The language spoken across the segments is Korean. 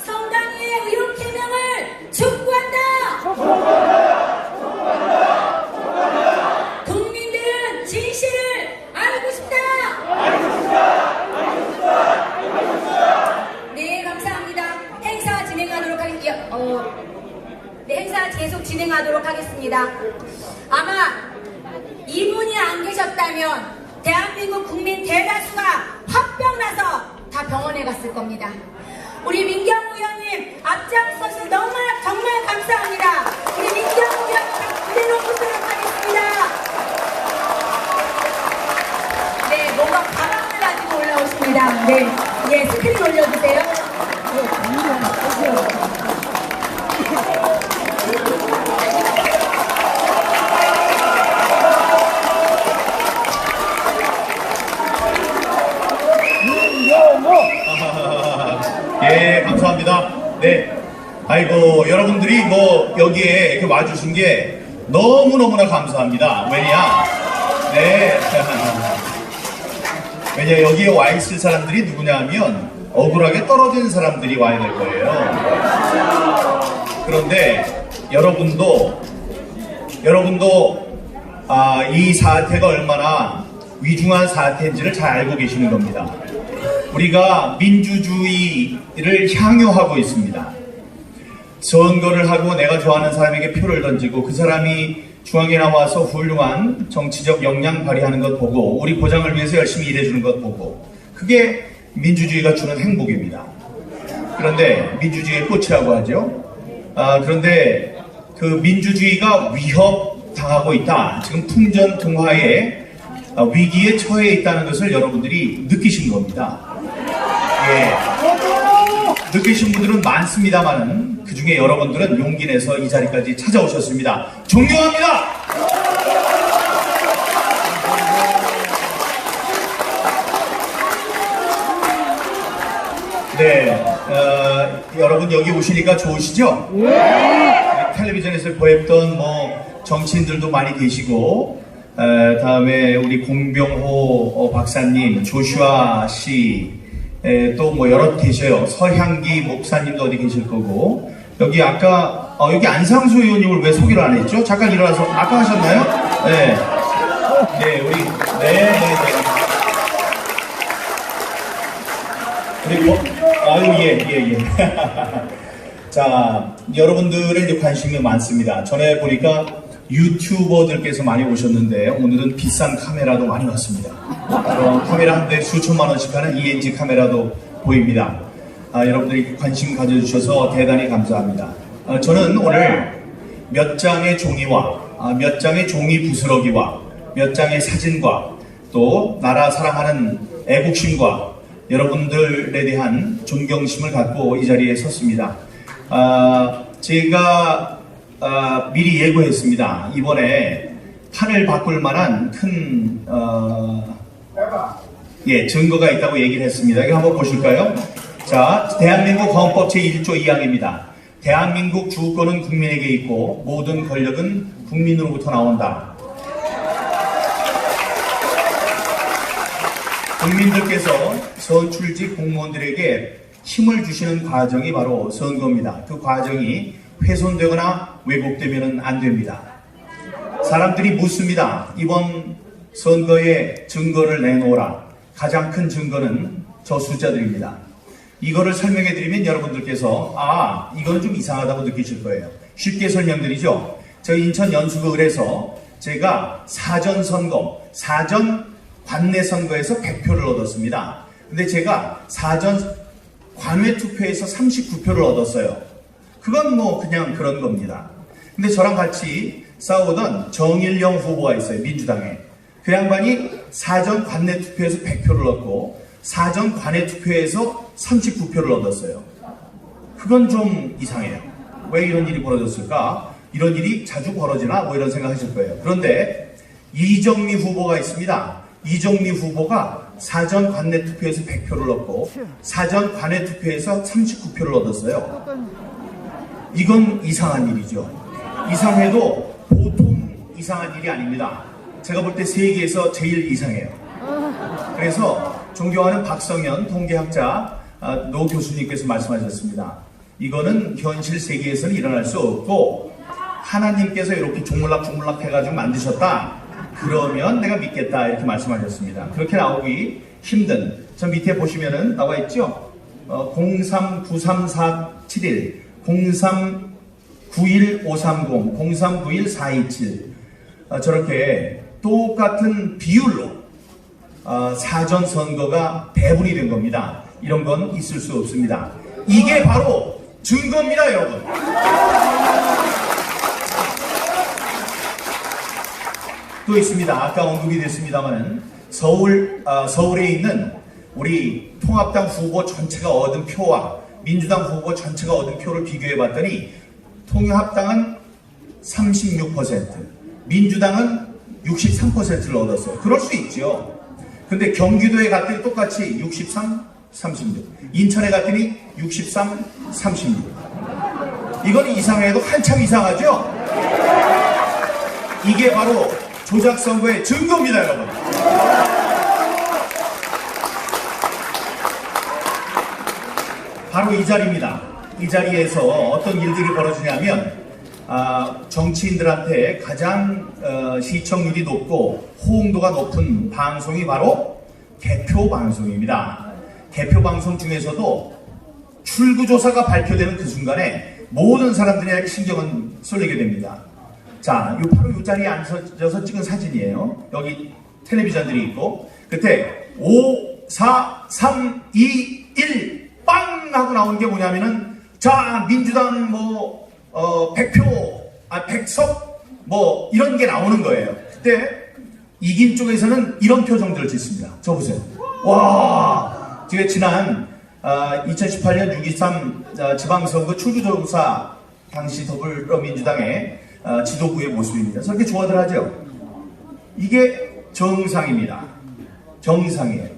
성당의 의혹 해명을 촉구한다. 국민들은 진실을 알고 싶다. 네, 감사합니다. 행사 진행하도록 하겠습니다. 네, 행사 계속 진행하도록 하겠습니다. 아마 이분이 안 계셨다면 대한민국 국민 대다수가 화병나서 다 병원에 갔을 겁니다. 우리 민경 의원님 앞장서서 정말 감사합니다. 우리 민경 의원님 그대로 보도록 하겠습니다. 네, 뭔가 가방을 가지고 올라오십니다. 네, 예, 스크린 올려주세요. 예, 감사합니다. 네. 아이고, 여러분들이 뭐, 여기에 이렇게 와주신 게 너무너무나 감사합니다. 왜냐? 네. 왜냐, 여기에 와 있을 사람들이 누구냐 하면, 억울하게 떨어진 사람들이 와야 될 거예요. 그런데, 여러분도, 이 사태가 얼마나 위중한 사태인지를 잘 알고 계시는 겁니다. 우리가 민주주의를 향유하고 있습니다. 선거를 하고 내가 좋아하는 사람에게 표를 던지고 그 사람이 중앙에 나와서 훌륭한 정치적 역량 발휘하는 것 보고 우리 보장을 위해서 열심히 일해주는 것 보고 그게 민주주의가 주는 행복입니다. 그런데 민주주의의 꽃이라고 하죠. 그런데 그 민주주의가 위협당하고 있다. 지금 풍전등화의 위기에 처해 있다는 것을 여러분들이 느끼신 겁니다. 예. 느끼신 분들은 많습니다만은 그 중에 여러분들은 용기 내서 이 자리까지 찾아오셨습니다. 존경합니다. 네, 여러분 여기 오시니까 좋으시죠? 네. 텔레비전에서 보였던 뭐 정치인들도 많이 계시고 다음에 우리 공병호 박사님, 조슈아 씨, 또 뭐 여러 계셔요. 서향기 목사님도 어디 계실 거고. 여기 아까, 여기 안상수 의원님을 왜 소개를 안 했죠? 잠깐 일어나서, 아까 하셨나요? 네. 네, 우리, 네. 그리고, 예. 자, 여러분들의 이제 관심이 많습니다. 전에 보니까 유튜버들께서 많이 오셨는데 오늘은 비싼 카메라도 많이 왔습니다. 카메라 한 대 수천만 원씩 하는 ENG 카메라도 보입니다. 여러분들이 관심 가져주셔서 대단히 감사합니다. 저는 오늘 몇 장의 종이와 몇 장의 종이 부스러기와 몇 장의 사진과 또 나라 사랑하는 애국심과 여러분들에 대한 존경심을 갖고 이 자리에 섰습니다. 제가 미리 예고했습니다. 이번에 판을 바꿀 만한 큰 증거가 있다고 얘기를 했습니다. 이거 한번 보실까요? 자, 대한민국 헌법 제1조 2항입니다. 대한민국 주권은 국민에게 있고 모든 권력은 국민으로부터 나온다. 국민들께서 선출직 공무원들에게 힘을 주시는 과정이 바로 선거입니다. 그 과정이 훼손되거나 왜곡되면 안 됩니다. 사람들이 묻습니다. 이번 선거에 증거를 내놓으라. 가장 큰 증거는 저 숫자들입니다. 이거를 설명해 드리면 여러분들께서 이건 좀 이상하다고 느끼실 거예요. 쉽게 설명드리죠. 저희 인천 연수구을에서 제가 사전 관내 선거에서 100표를 얻었습니다. 근데 제가 사전 관외 투표에서 39표를 얻었어요. 그건 뭐 그냥 그런 겁니다. 근데 저랑 같이 싸우던 정일영 후보가 있어요. 민주당에. 그 양반이 사전 관내 투표에서 100표를 얻고 사전 관외 투표에서 39표를 얻었어요. 그건 좀 이상해요. 왜 이런 일이 벌어졌을까? 이런 일이 자주 벌어지나? 뭐 이런 생각 하실 거예요. 그런데 이정미 후보가 있습니다. 이정미 후보가 사전 관내 투표에서 100표를 얻고 사전 관외 투표에서 39표를 얻었어요. 이건 이상한 일이죠. 이상해도 보통 이상한 일이 아닙니다. 제가 볼 때 세계에서 제일 이상해요. 그래서 존경하는 박성현 통계학자 노 교수님께서 말씀하셨습니다. 이거는 현실 세계에서는 일어날 수 없고 하나님께서 이렇게 조물락 해가지고 만드셨다. 그러면 내가 믿겠다. 이렇게 말씀하셨습니다. 그렇게 나오기 힘든, 저 밑에 보시면은 나와 있죠? 0393471, 0391530, 0391427 저렇게 똑같은 비율로 사전 선거가 배분이 된 겁니다. 이런 건 있을 수 없습니다. 이게 바로 증거입니다, 여러분. 또 있습니다. 아까 언급이 됐습니다만은 서울에 있는 우리 통합당 후보 전체가 얻은 표와 민주당 후보 전체가 얻은 표를 비교해 봤더니 통합당은 36%, 민주당은 63%를 얻었어요. 그럴 수 있죠. 근데 경기도에 갔더니 똑같이 63, 36. 인천에 갔더니 63, 36. 이건 이상해도 한참 이상하죠? 이게 바로 조작선거의 증거입니다, 여러분. 바로 이 자리입니다. 이 자리에서 어떤 일들이 벌어지냐면 정치인들한테 가장 시청률이 높고 호응도가 높은 방송이 바로 개표 방송입니다. 개표 방송 중에서도 출구조사가 발표되는 그 순간에 모든 사람들이 신경은 쏠리게 됩니다. 자, 바로 이 자리에 앉아서 찍은 사진이에요. 여기 텔레비전들이 있고 그때 5, 4, 3, 2, 1 빵! 하고 나온 게 뭐냐면은 자, 민주당 100표, 100석 이런 게 나오는 거예요. 그때 이긴 쪽에서는 이런 표정들을 짓습니다. 저 보세요. 와, 제가 지난 2018년 6.23 지방선거 출구조사 당시 더불어민주당의 지도부의 모습입니다. 저렇게 좋아들 하죠. 이게 정상입니다. 정상이에요.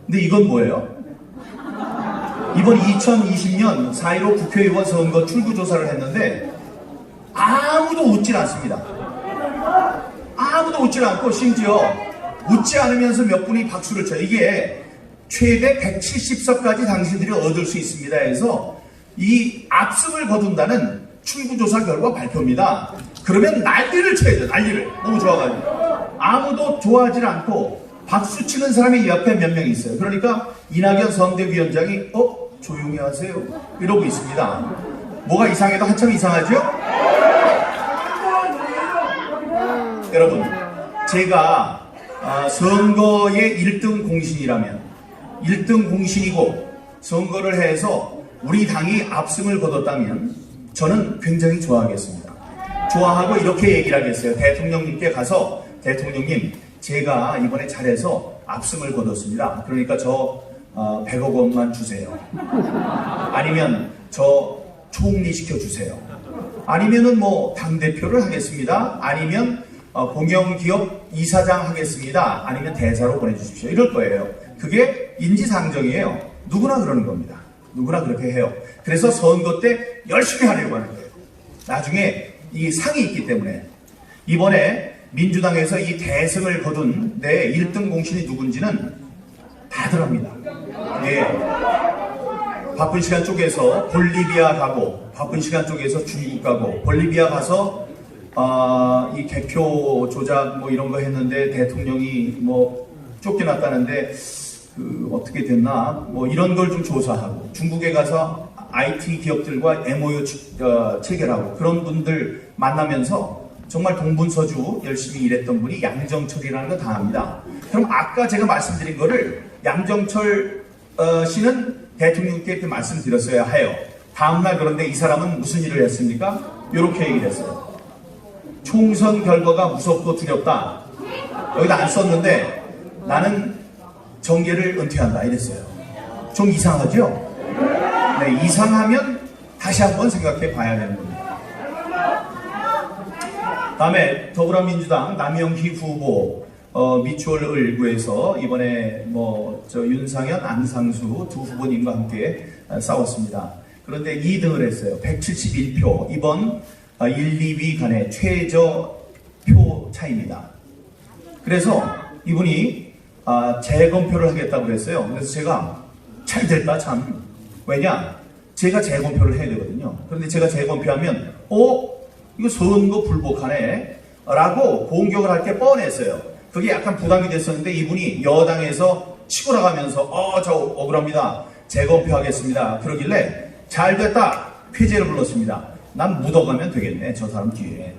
근데 이건 뭐예요? 이번 2020년 4.15 국회의원 선거 출구조사를 했는데 아무도 웃질 않습니다. 아무도 웃질 않고 심지어 웃지 않으면서 몇 분이 박수를 쳐요. 이게 최대 170석까지 당신들이 얻을 수 있습니다 해서 이 압승을 거둔다는 출구조사 결과 발표입니다. 그러면 난리를 쳐야죠. 난리를. 너무 좋아가지고. 아무도 좋아하지 않고 박수 치는 사람이 옆에 몇 명 있어요. 그러니까 이낙연 선대위원장이 조용히 하세요. 이러고 있습니다. 뭐가 이상해도 한참 이상하죠? 여러분, 제가 선거의 1등 공신이라면 1등 공신이고 선거를 해서 우리 당이 압승을 거뒀다면 저는 굉장히 좋아하겠습니다. 좋아하고 이렇게 얘기를 하겠어요. 대통령님께 가서 대통령님, 제가 이번에 잘해서 압승을 거뒀습니다. 그러니까 저 100억 원만 주세요. 아니면 저 총리 시켜주세요. 아니면은 당대표를 하겠습니다. 아니면 공영기업 이사장 하겠습니다. 아니면 대사로 보내주십시오. 이럴 거예요. 그게 인지상정이에요. 누구나 그러는 겁니다. 누구나 그렇게 해요. 그래서 선거 때 열심히 하려고 하는 거예요. 나중에 이 상이 있기 때문에 이번에 민주당에서 이 대승을 거둔 내 1등 공신이 누군지는 다들 합니다. 예. 바쁜 시간 쪽에서 볼리비아 가고, 바쁜 시간 쪽에서 중국 가고, 볼리비아 가서 이 개표 조작 이런 거 했는데 대통령이 쫓겨났다는데 어떻게 됐나 이런 걸 좀 조사하고, 중국에 가서 IT 기업들과 MOU 체결하고, 그런 분들 만나면서 정말 동분서주 열심히 일했던 분이 양정철이라는 거 다 압니다. 그럼 아까 제가 말씀드린 거를 양정철 씨는 대통령께 이렇게 말씀드렸어야 해요. 다음날 그런데 이 사람은 무슨 일을 했습니까? 이렇게 얘기를 했어요. 총선 결과가 무섭고 두렵다. 여기다 안 썼는데 나는 정계를 은퇴한다 이랬어요. 좀 이상하죠? 네, 이상하면 다시 한번 생각해 봐야 되는 겁니다. 다음에 더불어민주당 남영희 후보 미추홀 을구에서 이번에 윤상현, 안상수 두 후보님과 함께 싸웠습니다. 그런데 2등을 했어요. 171표. 이번 1, 2위 간의 최저표 차이입니다. 그래서 이분이 재검표를 하겠다고 그랬어요. 그래서 제가 잘 됐다 참. 왜냐? 제가 재검표를 해야 되거든요. 그런데 제가 재검표하면 이거 선거 불복하네 라고 공격을 할 게 뻔했어요. 그게 약간 부담이 됐었는데 이분이 여당에서 치고 나가면서 저 억울합니다. 재검표하겠습니다. 그러길래 잘 됐다. 쾌재를 불렀습니다. 난 묻어가면 되겠네. 저 사람 뒤에.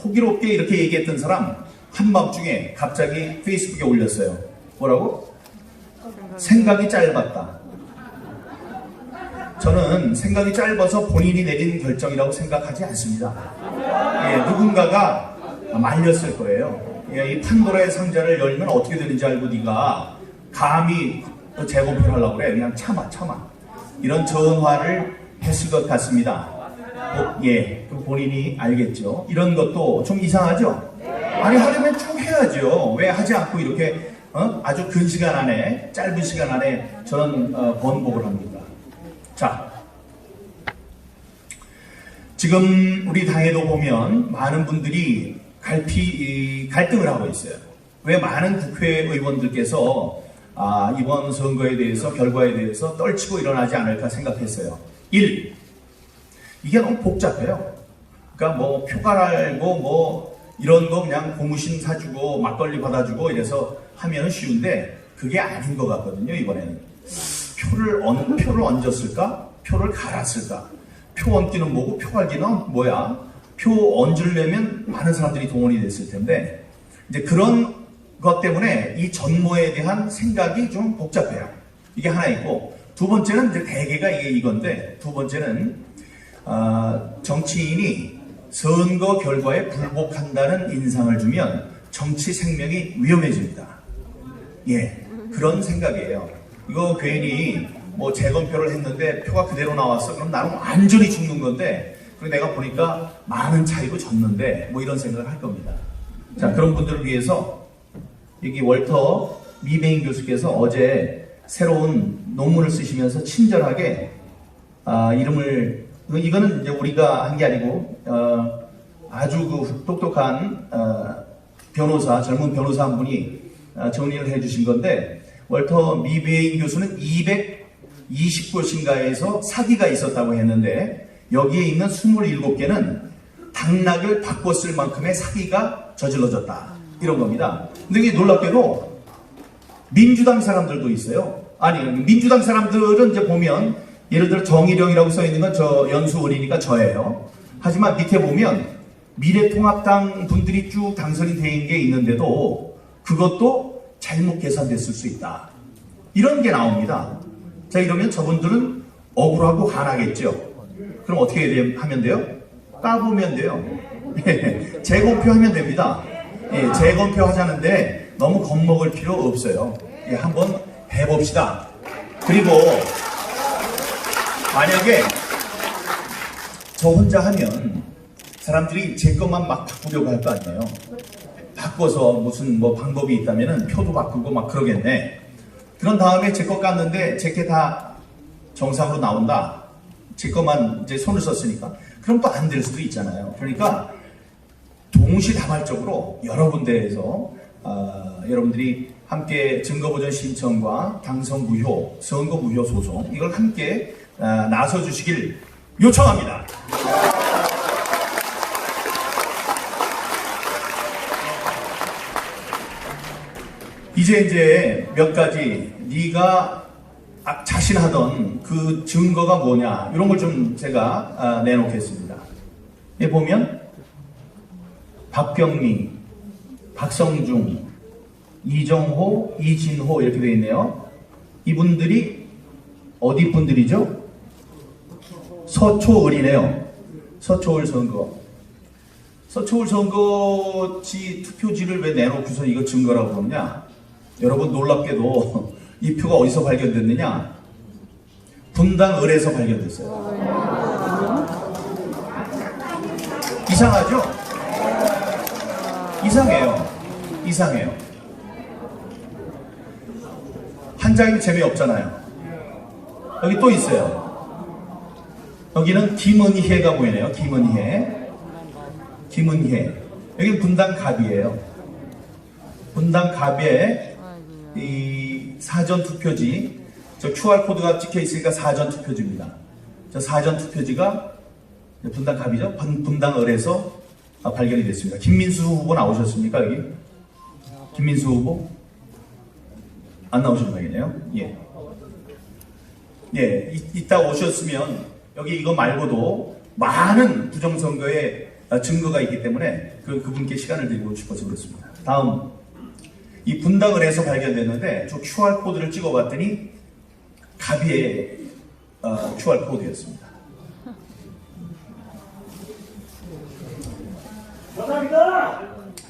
호기롭게 이렇게 얘기했던 사람 한밤중에 갑자기 페이스북에 올렸어요. 뭐라고? 생각이 짧았다. 저는 생각이 짧아서 본인이 내린 결정이라고 생각하지 않습니다. 누군가가 말렸을 거예요. 이 판도라의 상자를 열면 어떻게 되는지 알고 네가 감히 또 재검표를 하려고 그래. 그냥 참아. 이런 전화를 했을 것 같습니다. 그럼 본인이 알겠죠. 이런 것도 좀 이상하죠? 아니 하려면 쭉 해야죠. 왜 하지 않고 이렇게 아주 근 시간 안에, 짧은 시간 안에 저는 번복을 합니다. 자, 지금 우리 당에도 보면 많은 분들이 갈등을 하고 있어요. 왜 많은 국회의원들께서 이번 선거에 대해서, 결과에 대해서 떨치고 일어나지 않을까 생각했어요. 1. 이게 너무 복잡해요. 그러니까 뭐 표갈알고 뭐 이런 거 그냥 고무신 사주고 막걸리 받아주고 이래서 하면은 쉬운데 그게 아닌 것 같거든요. 이번에는 표를 얹었을까? 표를 갈았을까? 표 얹기는 뭐고 표 갈기는 뭐야? 표 얹으려면 많은 사람들이 동원이 됐을 텐데 이제 그런 것 때문에 이 전모에 대한 생각이 좀 복잡해요. 이게 하나 있고 두 번째는 이제 대개가 이건데 두 번째는 정치인이 선거 결과에 불복한다는 인상을 주면 정치 생명이 위험해집니다. 그런 생각이에요. 이거 괜히 뭐 재검표를 했는데 표가 그대로 나왔어. 그럼 나는 완전히 죽는 건데 그리고 내가 보니까 많은 차이로 졌는데 뭐 이런 생각을 할 겁니다. 자, 그런 분들을 위해서 여기 월터 미베인 교수께서 어제 새로운 논문을 쓰시면서 친절하게 이거는 이제 우리가 한 게 아니고 아주 그 똑똑한 변호사, 젊은 변호사 한 분이 정리를 해주신 건데 월터 미베인 교수는 220곳인가에서 사기가 있었다고 했는데 여기에 있는 27개는 당락을 바꿨을 만큼의 사기가 저질러졌다. 이런 겁니다. 근데 이게 놀랍게도 민주당 사람들도 있어요. 아니, 민주당 사람들은 이제 보면 예를 들어 정의령이라고 써 있는 건 저 연수원이니까 저예요. 하지만 밑에 보면 미래통합당 분들이 쭉 당선이 된 게 있는데도 그것도 잘못 계산됐을 수 있다. 이런 게 나옵니다. 자, 이러면 저분들은 억울하고 화나겠죠. 그럼 어떻게 하면 돼요? 까보면 돼요. 재검표 하면 됩니다. 재검표 하자는데 너무 겁먹을 필요 없어요. 한번 해봅시다. 그리고 만약에 저 혼자 하면 사람들이 제 것만 막 바꾸려고 할 거 아니에요. 바꿔서 무슨 뭐 방법이 있다면은 표도 바꾸고 막 그러겠네. 그런 다음에 제 것 깠는데 제 게 다 정상으로 나온다. 제 것만 이제 손을 썼으니까. 그럼 또 안 될 수도 있잖아요. 그러니까 동시다발적으로 여러 군데에서 여러분들이 함께 증거보전 신청과 당선 무효, 선거 무효 소송 이걸 함께 나서 주시길 요청합니다. 이제 몇 가지 네가 자신하던 그 증거가 뭐냐 이런 걸 좀 제가 내놓겠습니다. 여기 보면 박병미, 박성중, 이정호, 이진호 이렇게 되어 있네요. 이분들이 어디 분들이죠? 서초을이네요. 서초을 선거. 서초을 선거지 투표지를 왜 내놓고서 이거 증거라고 그러냐? 여러분 놀랍게도 이 표가 어디서 발견됐느냐? 분당 을에서 발견됐어요. 이상하죠? 이상해요. 한 장이 재미없잖아요. 여기 또 있어요. 여기는 김은혜가 보이네요. 김은혜. 여기 분당 갑이에요. 분당 갑의 이 사전 투표지, 저 QR코드가 찍혀 있으니까 사전 투표지입니다. 저 사전 투표지가 분당 갑이죠. 분당 을에서 발견이 됐습니다. 김민수 후보 나오셨습니까, 여기? 김민수 후보? 안 나오신 모양이네요. 예. 예, 이따 오셨으면 여기 이거 말고도 많은 부정선거의 증거가 있기 때문에 그분께 시간을 드리고 싶어서 그렇습니다. 다음, 이 분당을에서 발견됐는데 저 QR코드를 찍어봤더니 갑이의 QR코드였습니다.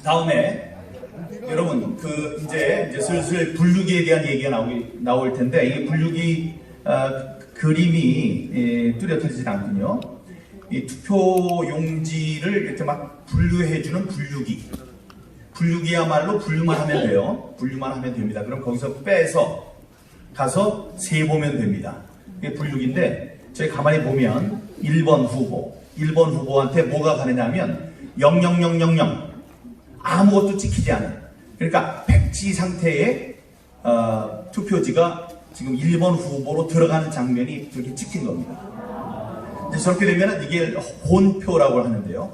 다음에 여러분 이제 슬슬 분류기에 대한 얘기가 나올 텐데 이게 분류기 그림이 뚜렷하지 않군요. 이 투표 용지를 이렇게 막 분류해주는 분류기야말로 분류만 하면 돼요. 분류만 하면 됩니다. 그럼 거기서 빼서 가서 세보면 됩니다. 이게 분류기인데 저희 가만히 보면 1번 후보한테 뭐가 가느냐면 00000 아무것도 찍히지 않은, 그러니까 백지 상태의 투표지가 지금 1번 후보로 들어가는 장면이 저렇게 찍힌 겁니다. 이제 저렇게 되면 이게 혼표라고 하는데요.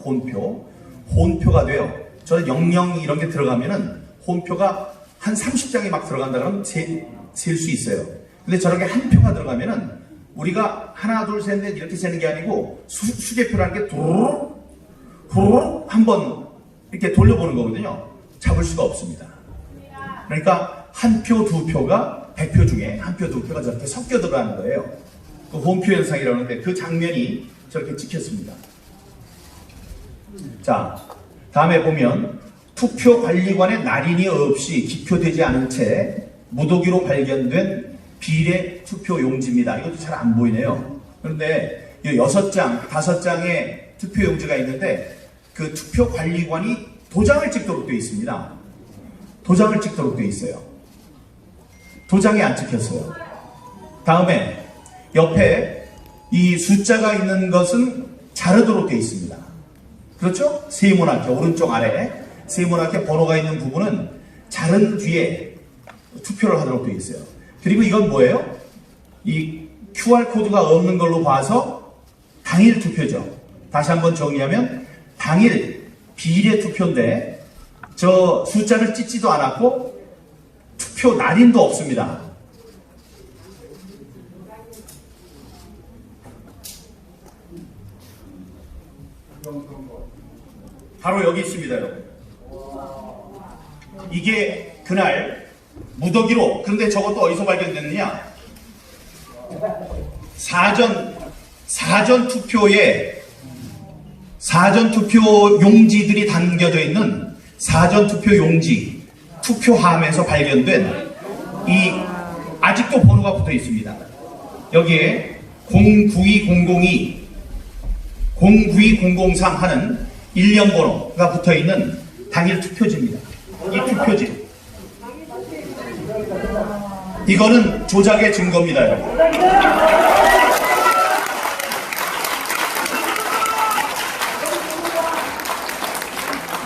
혼표가 돼요. 저는 00 이런 게 들어가면은 혼표가 한 30장이 막 들어간다 그러면 셀 수 있어요. 근데 저렇게 한 표가 들어가면은 우리가 하나 둘 셋 넷 이렇게 세는 게 아니고 수개표라는 게 도로록 한번 이렇게 돌려보는 거거든요. 잡을 수가 없습니다. 그러니까 한 표, 두 표가 100표 중에 한 표, 두 표가 저렇게 섞여 들어가는 거예요. 그 혼표 현상이라고 하는데 그 장면이 저렇게 찍혔습니다. 자, 다음에 보면 투표관리관의 날인이 없이 기표되지 않은 채 무더기로 발견된 비례 투표 용지입니다. 이것도 잘 안 보이네요. 그런데 6장, 5장의 투표 용지가 있는데 그 투표관리관이 도장을 찍도록 되어 있습니다. 도장을 찍도록 되어 있어요. 도장이 안 찍혔어요. 다음에 옆에 이 숫자가 있는 것은 자르도록 되어 있습니다. 그렇죠? 세모나게 오른쪽 아래 세모나게 번호가 있는 부분은 자른 뒤에 투표를 하도록 되어 있어요. 그리고 이건 뭐예요? 이 QR코드가 없는 걸로 봐서 당일 투표죠. 다시 한번 정리하면 당일 비례 투표인데 저 숫자를 찢지도 않았고 투표 날인도 없습니다. 바로 여기 있습니다, 여러분. 이게 그날 무더기로, 그런데 저것도 어디서 발견됐느냐? 사전 투표 용지들이 담겨져 있는 사전 투표 용지 투표함에서 발견된 아직도 번호가 붙어 있습니다. 여기에 092002, 092003 하는 일련 번호가 붙어 있는 당일 투표지입니다. 이 투표지. 이거는 조작의 증거입니다, 여러분.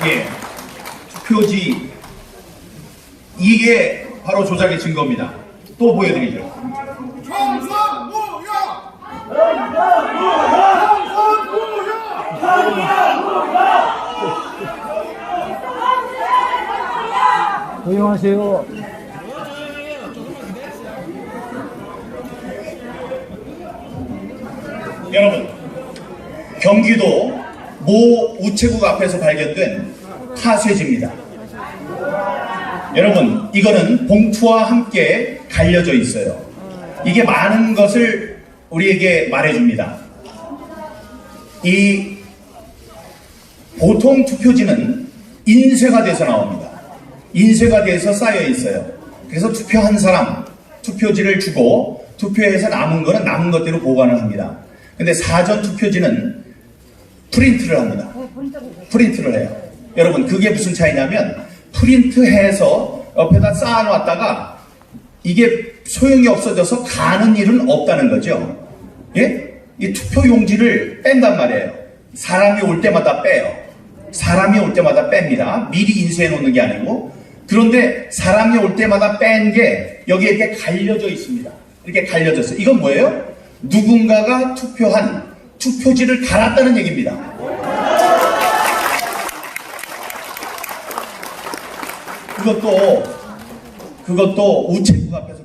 예, 투표지. 이게 바로 조작의 증거입니다. 또 보여드리죠. 조용하세요. 여러분, 경기도 모 우체국 앞에서 발견된 타쇄지입니다. 여러분, 이거는 봉투와 함께 갈려져 있어요. 이게 많은 것을 우리에게 말해줍니다. 이 보통 투표지는 인쇄가 돼서 나옵니다. 인쇄가 돼서 쌓여 있어요. 그래서 투표한 사람 투표지를 주고 투표해서 남은 거는 남은 것대로 보관을 합니다. 근데 사전 투표지는 프린트를 합니다. 프린트를 해요. 여러분, 그게 무슨 차이냐면 프린트해서 옆에다 쌓아놨다가 이게 소용이 없어져서 가는 일은 없다는 거죠. 예? 이 투표 용지를 뺀단 말이에요. 사람이 올 때마다 빼요. 사람이 올 때마다 뺍니다. 미리 인쇄해 놓는 게 아니고 그런데 사람이 올 때마다 뺀 게 여기에 이렇게 갈려져 있습니다. 이렇게 갈려졌어요. 이건 뭐예요? 누군가가 투표한 투표지를 갈았다는 얘기입니다. 그것도 우체국 앞에서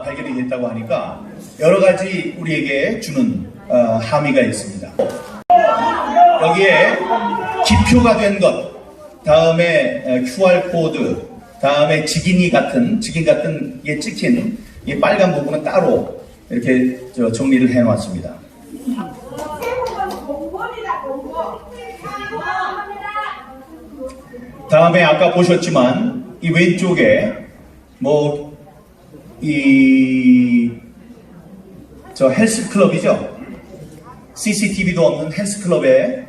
발견이 됐다고 하니까 여러 가지 우리에게 주는 함의가 있습니다. 여기에 기표가 된 것, 다음에 QR코드, 다음에 직인 같은 게 찍힌 이 빨간 부분은 따로 이렇게 정리를 해놨습니다. 다음에 아까 보셨지만 이 왼쪽에 저 헬스클럽이죠. CCTV도 없는 헬스클럽에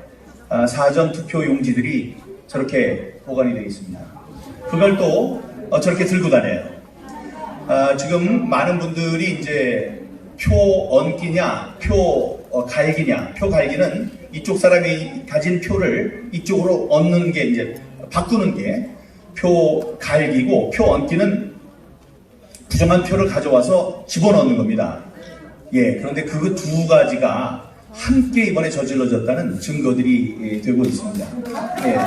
사전 투표 용지들이 저렇게 보관이 되어 있습니다. 그걸 또 저렇게 들고 다녀요. 지금 많은 분들이 이제 표 얹기냐, 표 갈기냐, 표 갈기는 이쪽 사람이 가진 표를 이쪽으로 얹는 게 이제 바꾸는 게 표 갈기고, 표 얹기는 부정한 표를 가져와서 집어넣는 겁니다. 예, 그런데 그 두 가지가 함께 이번에 저질러졌다는 증거들이 되고 있습니다. 예.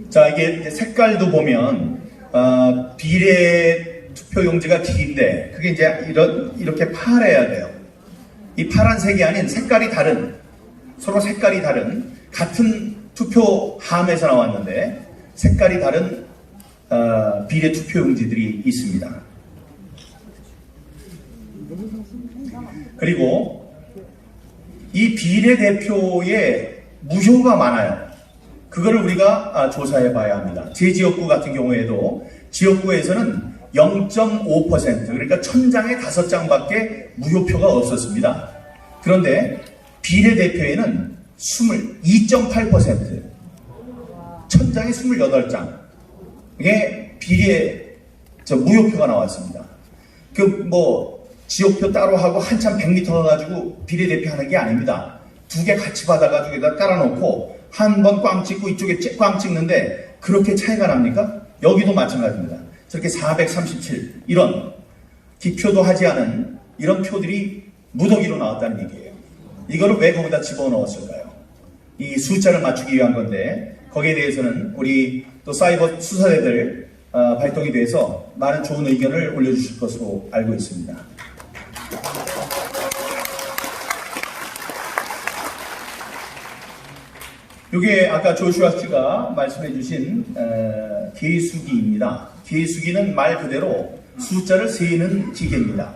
자, 이게 색깔도 보면 비례 투표용지가 긴데 그게 이제 이렇게 파래야 돼요. 이 파란색이 아닌 색깔이 다른, 서로 색깔이 다른, 같은 투표함에서 나왔는데 색깔이 다른 비례 투표용지들이 있습니다. 그리고 이 비례대표에 무효가 많아요. 그거를 우리가 조사해 봐야 합니다. 제 지역구 같은 경우에도 지역구에서는 0.5%, 그러니까 1000장에 5장밖에 무효표가 없었습니다. 그런데 비례대표에는 2.8%, 1000장에 28장의 무효표가 나왔습니다. 지역표 따로 하고 한참 100m 가지고 비례대표 하는 게 아닙니다. 두 개 같이 받아가지고 여기다 깔아놓고 한 번 꽝 찍고 이쪽에 꽝 찍는데 그렇게 차이가 납니까? 여기도 마찬가지입니다. 저렇게 437 이런 기표도 하지 않은 이런 표들이 무더기로 나왔다는 얘기예요. 이거를 왜 거기다 집어넣었을까요? 이 숫자를 맞추기 위한 건데 거기에 대해서는 우리 또 사이버 수사대들 발동이 돼서 많은 좋은 의견을 올려주실 것으로 알고 있습니다. 이게 아까 조슈아 씨가 말씀해 주신 계수기입니다. 계수기는 말 그대로 숫자를 세는 기계입니다.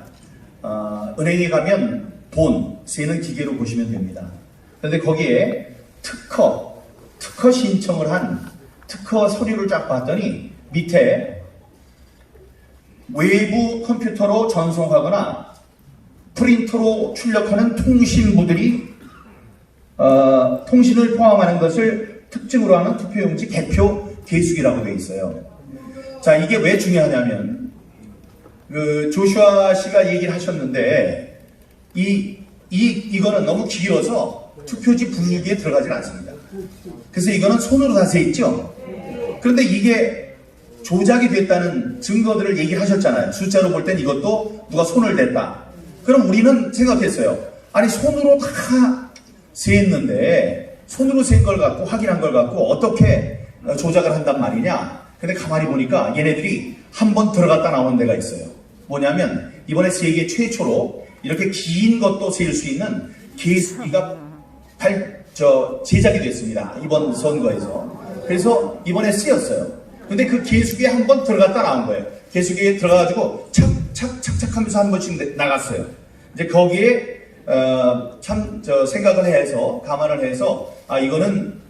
은행에 가면 돈 세는 기계로 보시면 됩니다. 그런데 거기에 특허 신청을 한 특허 서류를 쫙 봤더니 밑에 외부 컴퓨터로 전송하거나 프린터로 출력하는 통신부들이 통신을 포함하는 것을 특징으로 하는 투표용지 개표 계수기라고 되어 있어요. 자, 이게 왜 중요하냐면 조슈아 씨가 얘기를 하셨는데 이거는 너무 길어서 투표지 분류기에 들어가질 않습니다. 그래서 이거는 손으로 다 세 있죠. 그런데 이게 조작이 됐다는 증거들을 얘기를 하셨잖아요. 숫자로 볼 땐 이것도 누가 손을 댔다. 그럼 우리는 생각했어요. 아니 손으로 다 세했는데 손으로 센 걸 갖고 확인한 걸 갖고 어떻게 조작을 한단 말이냐. 근데 가만히 보니까 얘네들이 한 번 들어갔다 나오는 데가 있어요. 뭐냐면 이번에 세계 최초로 이렇게 긴 것도 세일 수 있는 계수기가 제작이 됐습니다. 이번 선거에서. 그래서 이번에 쓰였어요. 근데 그 계수기에 한 번 들어갔다 나온 거예요. 계수기에 들어가가지고 착착착착 하면서 한 번씩 나갔어요. 이제 거기에 생각을 해서 감안을 해서 이거는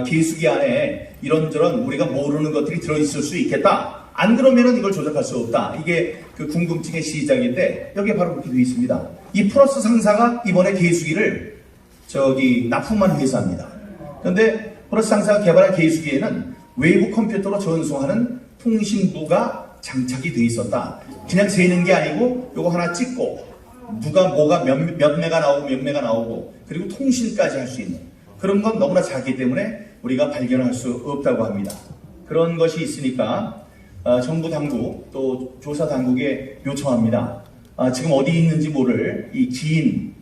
계수기 안에 이런저런 우리가 모르는 것들이 들어있을 수 있겠다. 안 그러면은 이걸 조작할 수 없다. 이게 그 궁금증의 시작인데 여기에 바로 그렇게 되어 있습니다. 이 플러스 상사가 이번에 계수기를 납품한 회사입니다. 그런데 플러스 상사가 개발한 계수기에는 외부 컴퓨터로 전송하는 통신부가 장착이 되어 있었다. 그냥 세는 게 아니고 요거 하나 찍고 누가 뭐가 몇 매가 나오고 몇 매가 나오고 그리고 통신까지 할 수 있는 그런 건 너무나 작기 때문에 우리가 발견할 수 없다고 합니다. 그런 것이 있으니까 정부 당국 또 조사 당국에 요청합니다. 지금 어디 있는지 모를 이 긴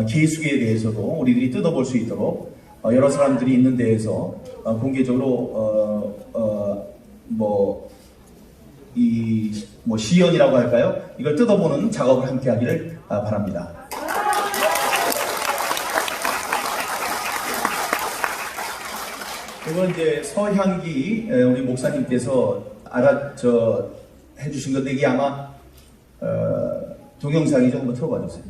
계수에 대해서도 우리들이 뜯어볼 수 있도록 여러 사람들이 있는 데에서 공개적으로 시연이라고 할까요? 이걸 뜯어보는 작업을 함께 하기를 바랍니다. 이건 이제 서향기 우리 목사님께서 해주신 건데 이게 아마 동영상이죠. 한번 틀어봐 주세요.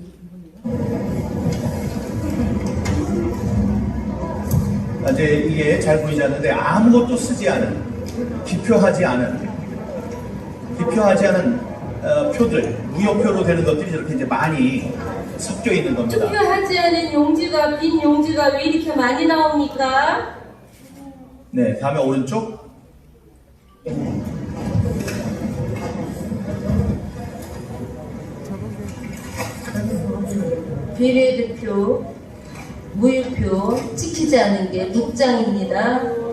이제 이게 잘 보이지 않는데 아무것도 쓰지 않은 기표하지 않은 표들 무효표로 되는 것들이 저렇게 이제 많이 섞여 있는 겁니다. 투표하지 않은 용지가 빈 용지가 왜 이렇게 많이 나옵니까? 네, 다음에 오른쪽. 비례대표, 무효표 찍히지 않은 게 100장입니다.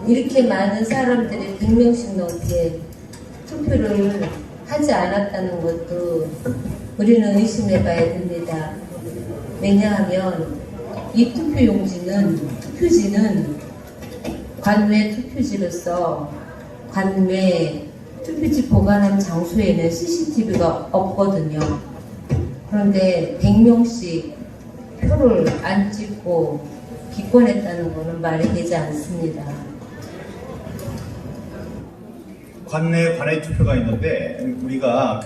이렇게 많은 사람들이 100명씩 넘게 투표를 하지 않았다는 것도 우리는 의심해 봐야 됩니다. 왜냐하면 이 투표지는 관외 투표지로서 관외 투표지 보관한 장소에는 CCTV가 없거든요. 그런데 100명씩 표를 안 찍고 기권했다는 것은 말이 되지 않습니다. 관내 투표가 있는데 우리가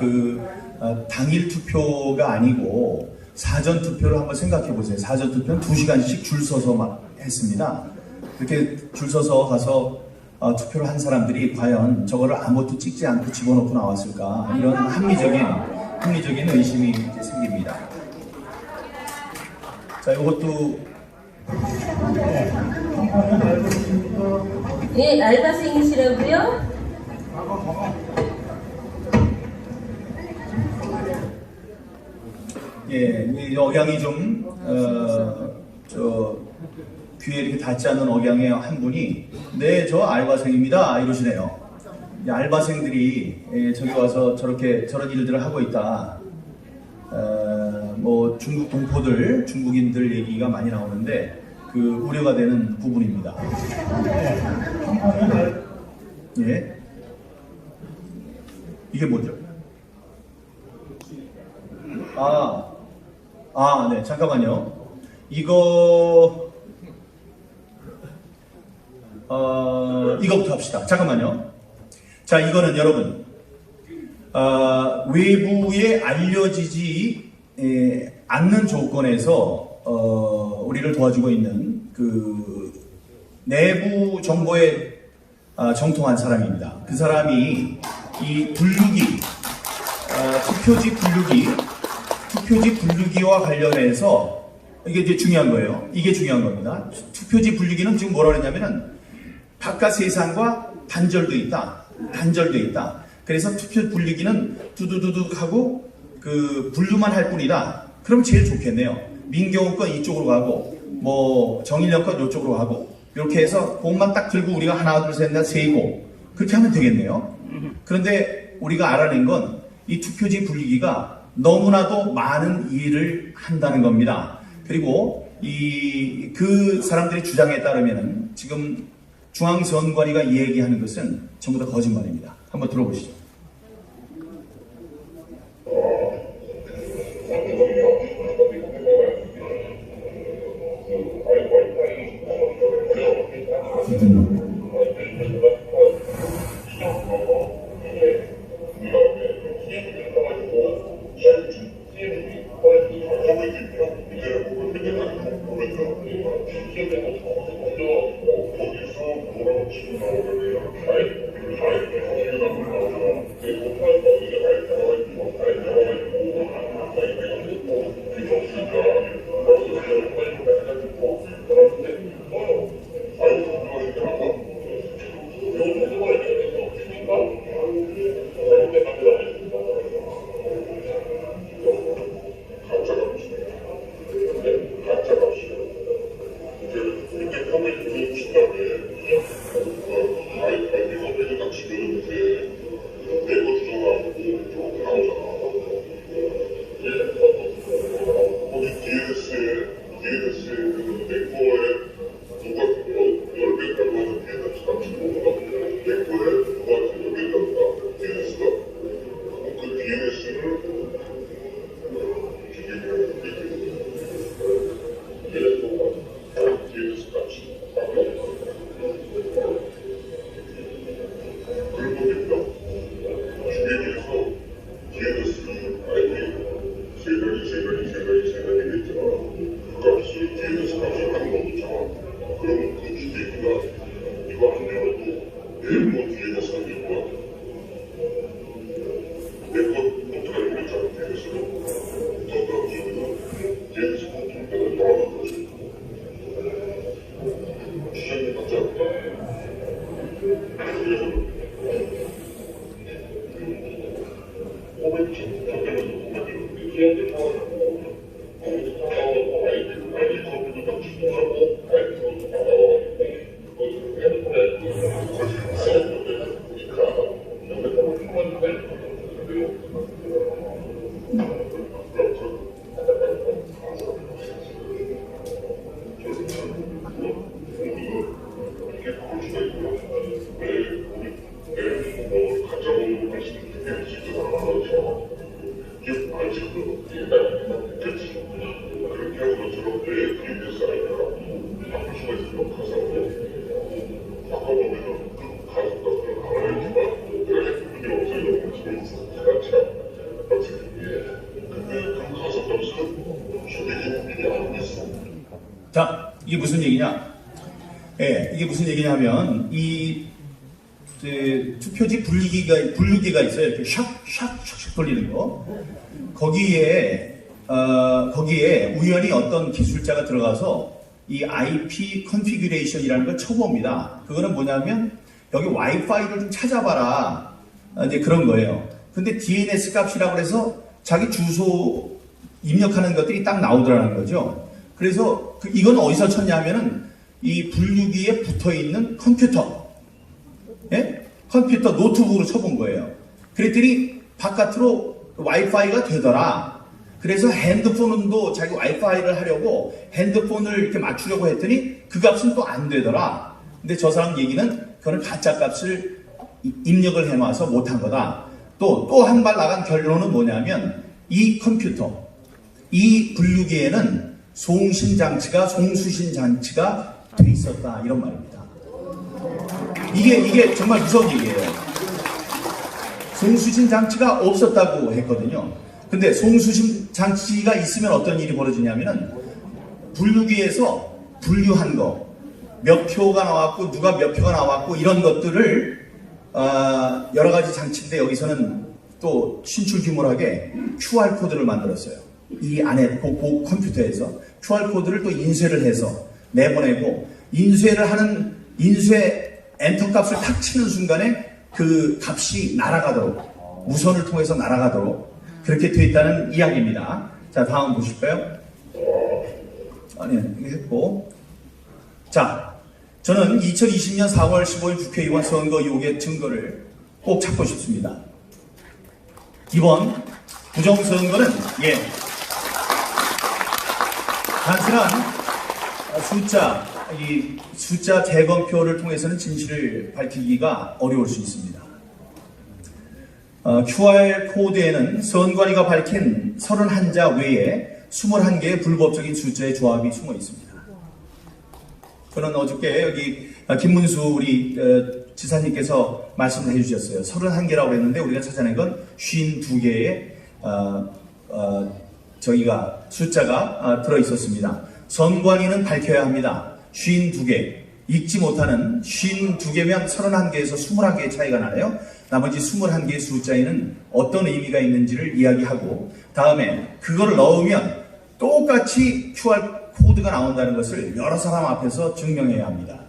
당일 투표가 아니고 사전 투표를 한번 생각해 보세요. 사전 투표는 2시간씩 줄 서서 막 했습니다. 그렇게 줄 서서 가서 투표를 한 사람들이 과연 저거를 아무것도 찍지 않고 집어넣고 나왔을까 이런 합리적인 의심이 이제 생깁니다. 자, 이것도 예, 알바생이시라고요? 예, 이 억양이 좀 귀에 이렇게 닿지 않는 억양의 한 분이 네, 저 알바생입니다 이러시네요. 알바생들이 저기 와서 저런 일들을 하고 있다. 중국 동포들, 중국인들 얘기가 많이 나오는데 우려가 되는 부분입니다. 예, 이게 뭐죠? 네, 잠깐만요. 이거부터 합시다. 잠깐만요. 자, 이거는 여러분, 외부에 알려지지 않는 조건에서, 우리를 도와주고 있는 내부 정보에 정통한 사람입니다. 그 사람이 이 투표지 분류기와 관련해서 이게 이제 중요한 거예요. 이게 중요한 겁니다. 투표지 분류기는 지금 뭐라 그러냐면은 바깥 세상과 단절돼 있다. 그래서 투표 분류기는 두두두둑 하고 분류만 할 뿐이다. 그럼 제일 좋겠네요. 민경우 건 이쪽으로 가고 정일영 건 이쪽으로 가고 이렇게 해서 공만 딱 들고 우리가 하나 둘 셋 넷 세고 그렇게 하면 되겠네요. 그런데 우리가 알아낸 건 이 투표지 분류기가 너무나도 많은 일을 한다는 겁니다. 그리고 그 사람들의 주장에 따르면 지금 중앙선관위가 얘기하는 것은 전부 다 거짓말입니다. 한번 들어보시죠. 자, 이게 무슨 얘기냐? 예, 이게 무슨 얘기냐면, 투표지 분류기가 있어요. 이렇게 샥 돌리는 거. 거기에 우연히 어떤 기술자가 들어가서 이 IP 컨피규레이션이라는 걸 쳐봅니다. 그거는 뭐냐면, 여기 와이파이를 좀 찾아봐라. 이제 그런 거예요. 근데 DNS 값이라고 해서 자기 주소 입력하는 것들이 딱 나오더라는 거죠. 그래서 이건 어디서 쳤냐면은 이 분류기에 붙어 있는 컴퓨터, 예? 컴퓨터 노트북으로 쳐본 거예요. 그랬더니 바깥으로 와이파이가 되더라. 그래서 핸드폰도 자기 와이파이를 하려고 핸드폰을 이렇게 맞추려고 했더니 그 값은 또 안 되더라. 근데 저 사람 얘기는 그거는 가짜 값을 입력을 해놔서 못한 거다. 또 한 발 나간 결론은 뭐냐면 이 컴퓨터, 이 분류기에는 송수신 장치가 돼 있었다, 이런 말입니다. 이게 정말 무서운 얘기예요. 송수신 장치가 없었다고 했거든요. 근데 송수신 장치가 있으면 어떤 일이 벌어지냐면은 분류기에서 분류한 거, 몇 표가 나왔고 누가 몇 표가 나왔고 이런 것들을 여러 가지 장치인데 여기서는 또 신출귀몰하게 QR 코드를 만들었어요. 이 안에 그 컴퓨터에서 QR 코드를 또 인쇄를 해서 내보내고, 인쇄 엔터 값을 탁 치는 순간에 그 값이 날아가도록, 무선을 통해서 날아가도록 그렇게 되어 있다는 이야기입니다. 자, 다음 보실까요? 아니, 이거 했고. 자, 저는 2020년 4월 15일 국회의원 선거 의혹의 증거를 꼭 찾고 싶습니다. 이번 부정선거는 단순한 숫자 재검표를 통해서는 진실을 밝히기가 어려울 수 있습니다. QR 코드에는 선관위가 밝힌 31자 외에 21개의 불법적인 숫자의 조합이 숨어 있습니다. 저는 어저께 여기 김문수 우리 지사님께서 말씀을 해주셨어요. 31개라고 했는데 우리가 찾아낸 건 52개의 저희가 숫자가 들어있었습니다. 선관위는 밝혀야 합니다. 52개. 읽지 못하는 52개면 31개에서 21개의 차이가 나요. 나머지 21개의 숫자에는 어떤 의미가 있는지를 이야기하고, 다음에 그걸 넣으면 똑같이 QR 코드가 나온다는 것을 여러 사람 앞에서 증명해야 합니다.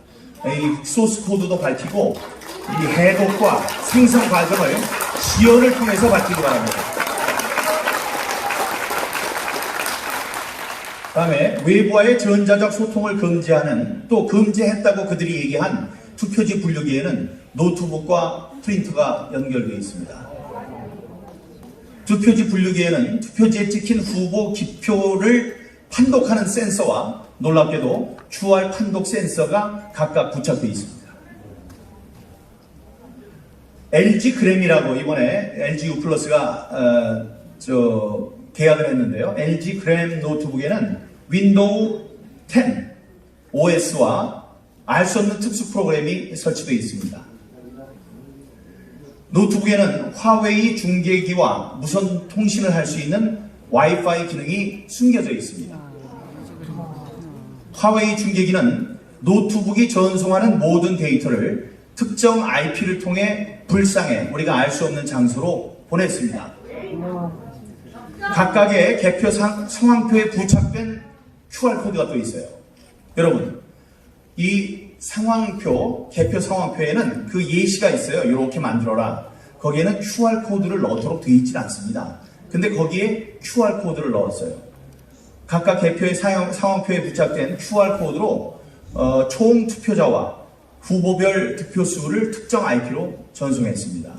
이 소스 코드도 밝히고, 이 해독과 생성 과정을 지연을 통해서 밝히기 바랍니다. 다음에 외부와의 전자적 소통을 금지하는, 또 금지했다고 그들이 얘기한 투표지 분류기에는 노트북과 프린터가 연결되어 있습니다. 투표지 분류기에는 투표지에 찍힌 후보 기표를 판독하는 센서와 놀랍게도 QR 판독 센서가 각각 부착되어 있습니다. LG 그램이라고 이번에 LG U 플러스가 계약을 했는데요. LG 그램 노트북에는 윈도우 10 OS와 알 수 없는 특수 프로그램이 설치되어 있습니다. 노트북에는 화웨이 중계기와 무선 통신을 할 수 있는 와이파이 기능이 숨겨져 있습니다. 화웨이 중계기는 노트북이 전송하는 모든 데이터를 특정 IP를 통해 불상에 우리가 알 수 없는 장소로 보냈습니다. 각각의 개표 상황표에 부착된 QR코드가 또 있어요. 여러분, 이 개표 상황표에는 그 예시가 있어요. 이렇게 만들어라. 거기에는 QR코드를 넣도록 되어 있지 않습니다. 근데 거기에 QR코드를 넣었어요. 각각 개표의 상황표에 부착된 QR코드로 총 투표자와 후보별 득표수를 특정 IP로 전송했습니다.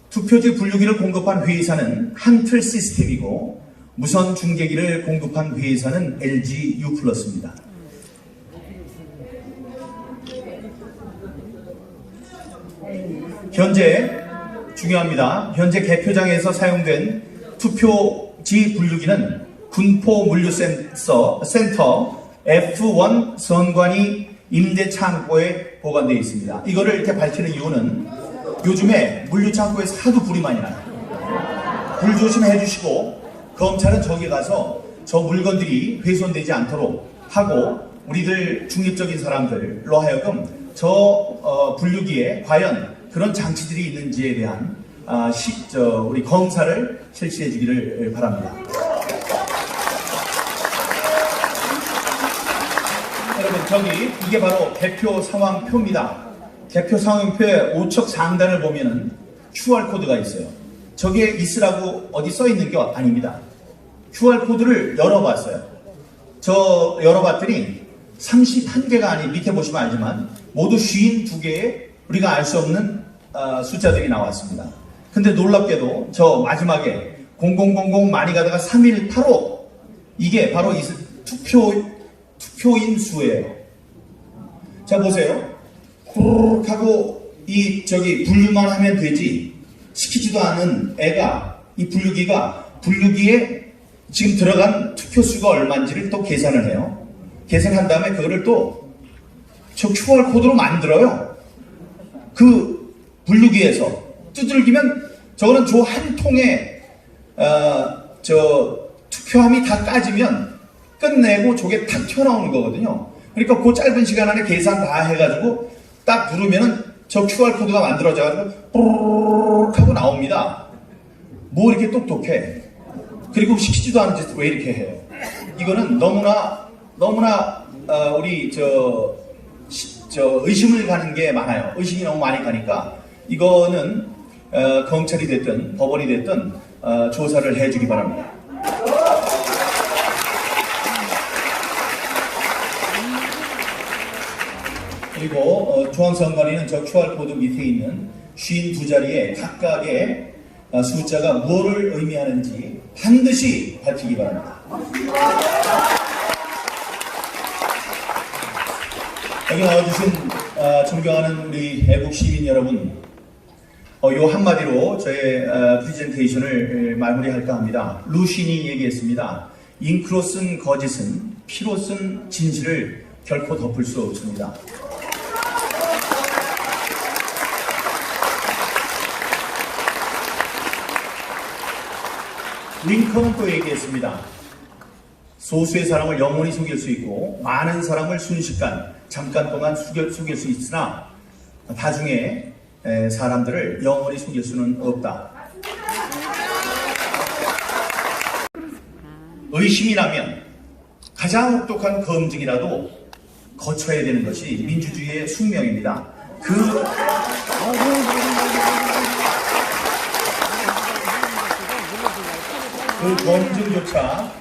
투표지 분류기를 공급한 회의사는 한틀 시스템이고 무선 중계기를 공급한 회의사는 LG U+입니다. 현재 중요합니다. 현재 개표장에서 사용된 투표지 분류기는 군포물류센터 F1 선관위 임대창고에 보관되어 있습니다. 이거를 이렇게 밝히는 이유는 요즘에 물류창고에서 하도 불이 많이 나요. 불 조심해 주시고 검찰은 저기 가서 저 물건들이 훼손되지 않도록 하고 우리들 중립적인 사람들로 하여금 저 분류기에 과연 그런 장치들이 있는지에 대한 우리 검사를 실시해 주기를 바랍니다. 여러분, 이게 바로 개표 상황표입니다. 개표 상황표의 우측 상단을 보면은 QR코드가 있어요. 저게 있으라고 어디 써 있는 게 아닙니다. QR코드를 열어봤어요. 열어봤더니 31개가 아닌, 밑에 보시면 알지만 모두 52개의 우리가 알 수 없는 숫자들이 나왔습니다. 근데 놀랍게도 저 마지막에 0000 많이 가다가 3185 이게 바로 이 투표인 수예요. 자, 보세요. 후루룩 하고 분류만 하면 되지 시키지도 않은 애가 이 분류기에 지금 들어간 투표수가 얼마인지를 또 계산을 해요. 계산한 다음에 그거를 또 저 QR코드로 만들어요. 그 분류기에서 두들기면 저거는 저 한 통에 투표함이 다 까지면 끝내고 저게 탁 튀어나오는 거거든요. 그러니까 그 짧은 시간 안에 계산 다 해가지고 딱 누르면은 저 QR코드가 만들어져가지고 뽀르륵 하고 나옵니다. 뭐 이렇게 똑똑해. 그리고 시키지도 않은 짓을 왜 이렇게 해요? 이거는 너무나 우리 의심을 가는 게 많아요. 의심이 너무 많이 가니까 이거는 검찰이 됐든 법원이 됐든 조사를 해주기 바랍니다. 그리고 중앙선관위는 저 QR코드 밑에 있는 52자리에 각각의 숫자가 무엇을 의미하는지 반드시 밝히기 바랍니다. 여기 나와주신 존경하는 우리 애국 시민 여러분, 요 한마디로 저의 프레젠테이션을 마무리할까 합니다. 루신이 얘기했습니다. 잉크로 쓴 거짓은 피로 쓴 진실을 결코 덮을 수 없습니다. 링컨은 또 얘기했습니다. 소수의 사람을 영원히 속일 수 있고 많은 사람을 순식간 잠깐 동안 속일 수 있으나 다중에 사람들을 영원히 속일 수는 없다. 의심이 나면 가장 혹독한 검증이라도 거쳐야 되는 것이 민주주의의 숙명입니다. 그 검증조차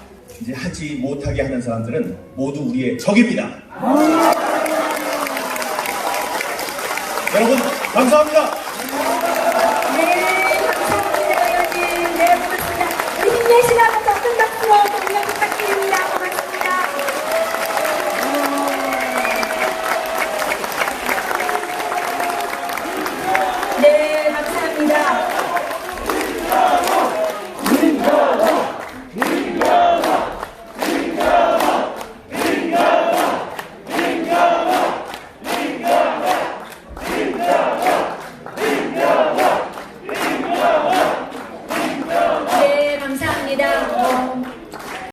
이제 하지 못하게 하는 사람들은 모두 우리의 적입니다. 여러분, 감사합니다.